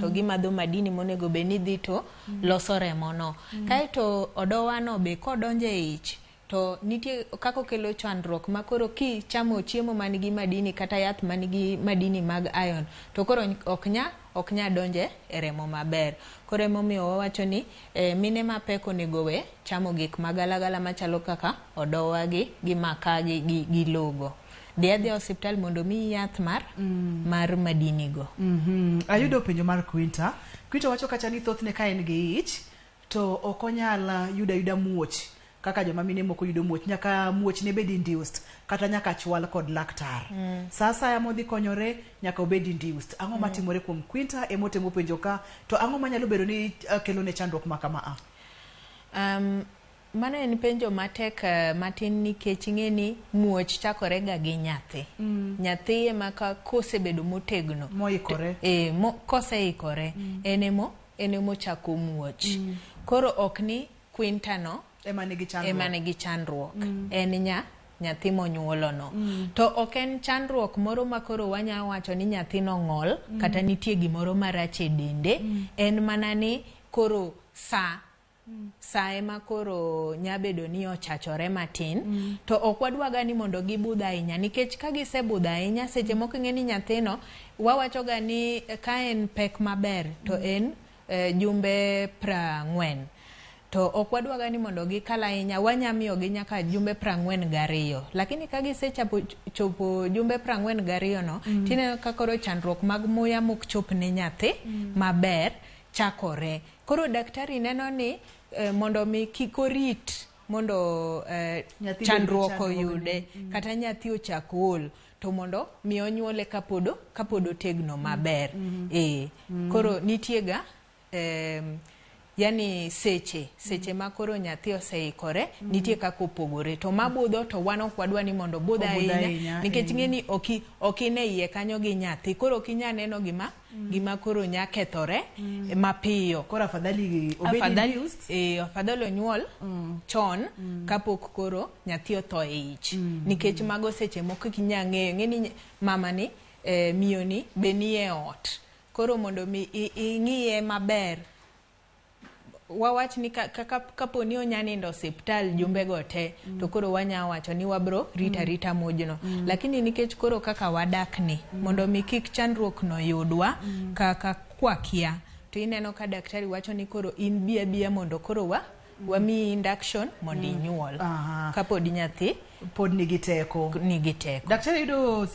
to gimadho madini monego be ni dhi to loso remo no. Kaeto odowano be kodonje ich to nitie kako kelo chandruok makoro ki chamo chiemo manigi madini kata yath manigi madini mag iron to koro oknya donje e remo maber. Koro emomiyo wawacho ni mine mapek onego we chamo gik magalagala machalo kaka odowa gi makaa gi logo. Dhi hospital mondo mi yath mar madini go. Ayudo penjo mar Quinta wacho kacha ni thothne ka en gi ich to okonyala yuda muoch kaka joma mine moko yudo muoch, nyaka muoch ne bed induced kata nyaka chwal kod laktar. Sasa ya modhi konyore nyaka obed induced. Ang'o matimore kuom Quinta emotemo penjo ka to ang'o manyalo bedo ni kelo ne chandruok makama Mano en penjo matek matin nikech ing'eni muoch chakore ga gi nyathi. Nyathi ema kosebedo motegno moikore koseikore enemo chako muoch. Koro ok ni Quinta no ema nigi chandruok. En nyathi monyuolo no. To ok en chandruok moro makoro wanya wacho ni nyathi no ng'ol kata nitie gimoro marach e dende. En mana ni koro sa ema koro nyabedo ni ochachore matin. To ok wadwaga ni mondo gibudh ahinya nikech ka gisebudho ahinya seche moko ing'eni nyathino wawacho ga ni ka en pek maber to en jumbe 40. To ok wadwaga ni mondo gikal ahinya, wanyamiyogi nyaka jumbe 42. Lakini ka gisechopo jumbe 42 no, tineno ka koro chandruok mag muya mok chop ne nyathi maber chakore. Koro daktari neno ni mondo mi kikorit mondo chandruok oyude kata nyathi ochak ol to mondo mi onyuole kapod otegno maber. Koro nitiega yani seche makoro nyathi oseikore nitie kako pogore to mabudho to wan ok wadwa ni mondo budh ahinya nikech ng'eni ok ine iye kanyo gi nyathi koro ok inya neno gima koro nya kethore mapiyo. Koro afadhali onyuol chon kapok koro nyathi otho e ich nikech mago seche moko kinya ng'eyo ng'eni mama ni miyo ni be ni e ot koro mondo mi ing'iye maber. Wawach ni kapo ni onya nindo hospital jumbe go te to koro wanya wacho ni wabro rita mojno. Lakini nikech koro kaka wadak ni mondo mi kik chandruok no yudwa kaka kwakia to ineno ka daktari wacho ni koro in biya mondo koro wami induction mondo inyuol kapod nyathi pod nigi teko. Daktari yudo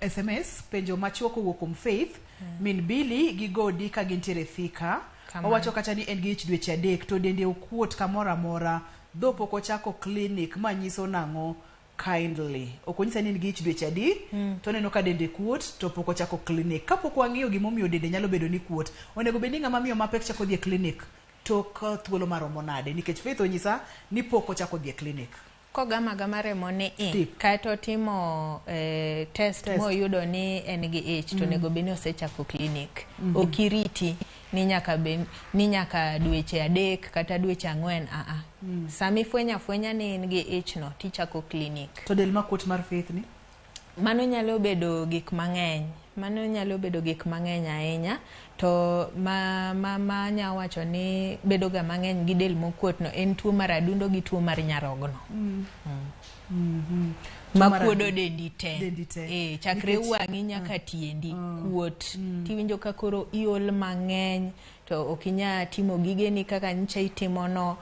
SMS penjo machuok kowuok kuom Faith min Billy gi Godi ka gintiere Thika. Owacho kacha ni en gi ich dweche 3 to dende okuot kamora mora dho pok ochako clinic manyiso nang'o kindly. Okonyisa ni en gi ich dweche 3 to neno ka dende kuot to pok ochako clinic. Kapok wang'iyo gimomiyo dende nyalo bedo ni kuot onego bed ni ng'ama miyo mapek chako dhi e clinic tok thuolo maromo nade nikech Faith onyisa ni pok ochako dhi e clinic. Kogama remo ni kaeto timo test moyudo ni en gi ich to nego beni osechako clinic. Okiriti ni nyaka dweche 3 kata dweche 4 sami fwenya ni en gi ich no tichako clinic. To del makuot mar Faith ni mano nyalo bedo gik mang'eny ahinya to ma nya wacho ni bedo ga mang'eny gi del mokuot no en tuo mar adundo gi tuo mar nyarogno. Makuodo dendi te. Chakre wang'i nyaka tiendi kuot. Tiwinjo ka koro iol mang'eny to okinya timo gigeni kaka nyicha itimo no.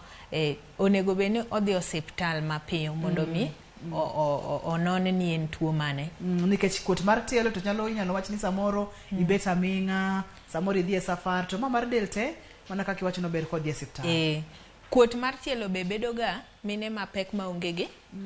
Onego beni odhi hospital mapiyo mondo mi onon ni en tuo mane. Nikech kuot mar tielo to inyalo wach ni samoro ibet aming'a, samoro idhi e safar to mar del te mana kaka iwacho no ber kodhi e hospital. Kuot mar tielo be bedo ga mine mapek maonge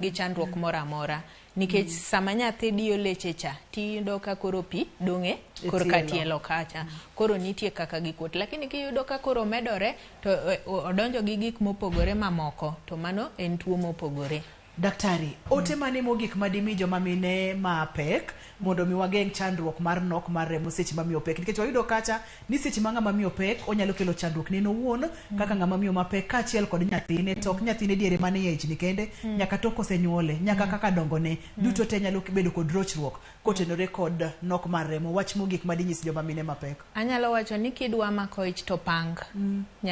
gi chandruok moro amora nikech sama nyathi diyo leche cha tiyudo ka koro pi dong'e korka tielo kacha koro nitie kaka gi kuot lakini kiyudo ka koro medore to odonjo gi gik mopogore mamoko to mano en tuo mopogore. Daktari, ote mane mogik madimi joma mine mapek mondo mi wageng chandruok mar nok mar remo seche mamiyo pek, nikech wayudo kacha ni seche ma ng'ama miyo pek onyalo kelo chandruok ne owuon kaka ng'ama miyo mapek kaachiel kod nyathine, to ok nyathine diere mane e ich ni kende nyaka tok kosenyuole nyaka kaka dongone duto te nyalo bedo kod rochruok kotenore kod nok mar remo. Wach mogik madinyis joma mine mapek. Anyalo wacho ni kidwa mako ich to pang